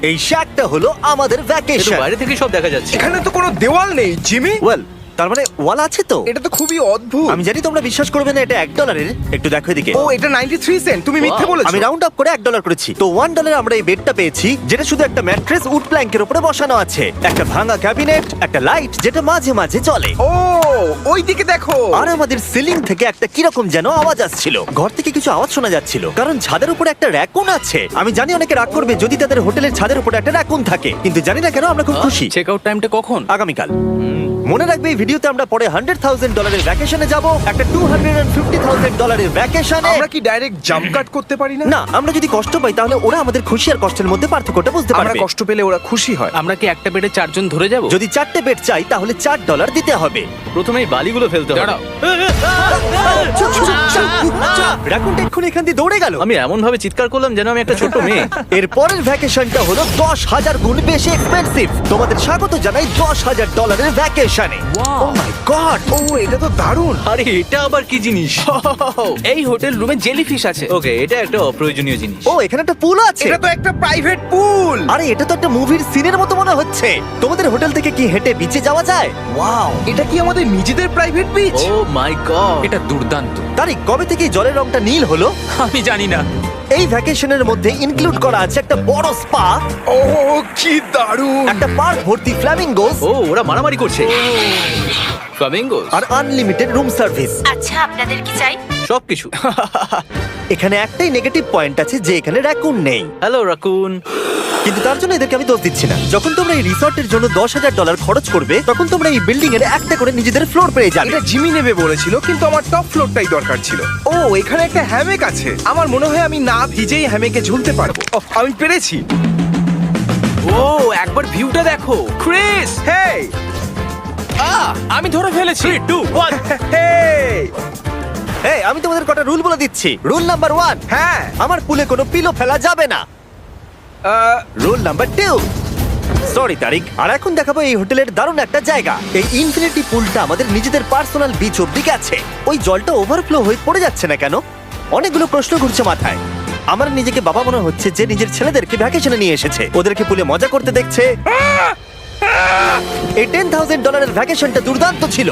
এই শ্যাকটা হলো আমাদের একটু ভ্যাকেশন। বাইরে থেকে সব দেখা যাচ্ছে। এখানে তো কোনো দেওয়াল নেই জিমি। ওয়েল, তার মানে ওয়াল আছে তো? এটা তো খুবই অদ্ভুত। আমি জানি তোমরা বিশ্বাস করবে না, এটা $1 একটু দেখো এদিকে। ও এটা 93 সেন্ট, তুমি মিথ্যে Wow, বলেছো। আমি রাউন্ড আপ করে $1 করেছি। তো $1 আমরা এই বেডটা পেয়েছি, যেটা শুধু একটা ম্যাট্রেস উড প্ল্যাঙ্কের উপরে বসানো আছে, একটা ভাঙা ক্যাবিনেট, একটা লাইট যেটা মাঝে মাঝে চলে, ও ওই দিকে দেখো। আর আমাদের সিলিং থেকে একটা কিরকম যেন আওয়াজ আসছিল। ঘর থেকে কিছু আওয়াজ শোনা যাচ্ছিল, কারণ ছাদের উপরে একটা র‍্যাকুন আছে। আমি জানি অনেকে রাগ করবে যদি তাদের হোটেলের ছাদের উপরে একটা র‍্যাকুন থাকে, কিন্তু জানি না কেন আমরা খুব খুশি। চেক আউট টাইমটা কখন? আগামীকাল। মনে রাখবে এই ভিডিওতে আমরা পরে $100,000 ভ্যাকেশনে যাব, একটা $250,000 ভ্যাকেশনে। আমরা কি ডাইরেক্ট জাম্প কাট করতে পারি না? না, আমরা যদি কষ্ট পাই তাহলে ওরা আমাদের খুশি আর কষ্টের মধ্যে পার্থক্যটা বুঝতে আমরা পারবে। কষ্ট পেলে ওরা খুশি হয়। আমরা কি একটা বেডে 4 জন ধরে যাব? যদি 4টে বেড চাই তাহলে $4 দিতে হবে। প্রথমে এই বালিগুলো ফেলতে হবে। দাঁড়াও। রাকুনটা এক্ষুনি এখান দিয়ে দৌড়ে গেল। আমি এমন ভাবে চিৎকার করলাম যেন আমি একটা ছোট মেয়ে। এর পরের ভ্যাকেশনটা হলো 10,000 গুণ বেশি এক্সপেন্সিভ। তোমাদের স্বাগত জানাই $10,000 ভ্যাকেশনে। ও মাই গড, ও এটা তো দারুণ। আরে এটা আবার কি জিনিস? এই হোটেল রুমে জেলিফিশ আছে। ওকে, এটা একটা অপ্রয়োজনীয় জিনিস। ও এখানে একটা পুল আছে। এটা তো একটা প্রাইভেট পুল। আরে এটা তো একটা মুভির সিনের মতো মনে হচ্ছে। তোমাদের হোটেল থেকে কি হেঁটে বিচে যাওয়া যায়? ওয়াও। এটা কি আমাদের নিজেদের প্রাইভেট বিচ? ও মাই গড। এটা দুর্দান্ত। তারিক, কবে থেকে এই জলের রংটা নীল হলো? আমি জানি না। এই ভ্যাকেশনের মধ্যে ইনক্লুড করা আছে একটা বড় স্পা, ও কি দারুণ। একটা পার্ক ভর্তি ফ্ল্যামিঙ্গোস, ও ওরা মারামারি করছে। ফ্লামিঙ্গোস আর আনলিমিটেড রুম সার্ভিস। আচ্ছা, আপনাদের কি চাই? সবকিছু। এখানে একটাই নেগেটিভ পয়েন্ট আছে যে এখানে র‍্যাকুন নেই, হ্যালো রাকুন। কিন্তু তার জন্য এদেরকে আমি দোষ দিচ্ছি না। যখন তোমরা এই রিসর্টের জন্য $10,000 খরচ করবে, তখন তোমরা এই বিল্ডিং এর একটা করে নিজেদের ফ্লোর পেয়ে যাবে। এটা জিমি নেবে বলেছিল, কিন্তু আমার টপ ফ্লোরটাই দরকার ছিল। ও এখানে একটা হ্যামেক আছে। আমার মনে হয় আমি না ভিজেই হ্যামেকে ঝুলতে পারবো। ওহ, আমি পেরেছি। ও একবার ভিউটা দেখো ক্রিস। হেই আমি ধরে ফেলেছি। 3, 2, 1। হেই। এই, আমি তোমাদের কটা রুল বলে দিচ্ছি। রুল নাম্বার 1, হ্যাঁ আমার পুলে কোনো পিলো ফেলা যাবে না। রুল নাম্বার 2, সরি তারিক। আর এখন দেখাবো এই হোটেলের দারুণ একটা জায়গা। এই ইনফিনিটি পুলটা আমাদের নিজেদের পার্সোনাল বিচ অব্দি আছে। ওই জলটা ওভারফ্লো হয়ে পড়ে যাচ্ছে না কেন? অনেকগুলো প্রশ্ন ঘুরছে মাথায়। আমার নিজেকে বাবা মনে হচ্ছে যে নিজের ছেলেদেরকে ভ্যাকেশনে নিয়ে এসেছে, ওদেরকে পুলে মজা করতে দেখছে। এই $10,000 ভ্যাকেশনটা দুর্দান্ত ছিল,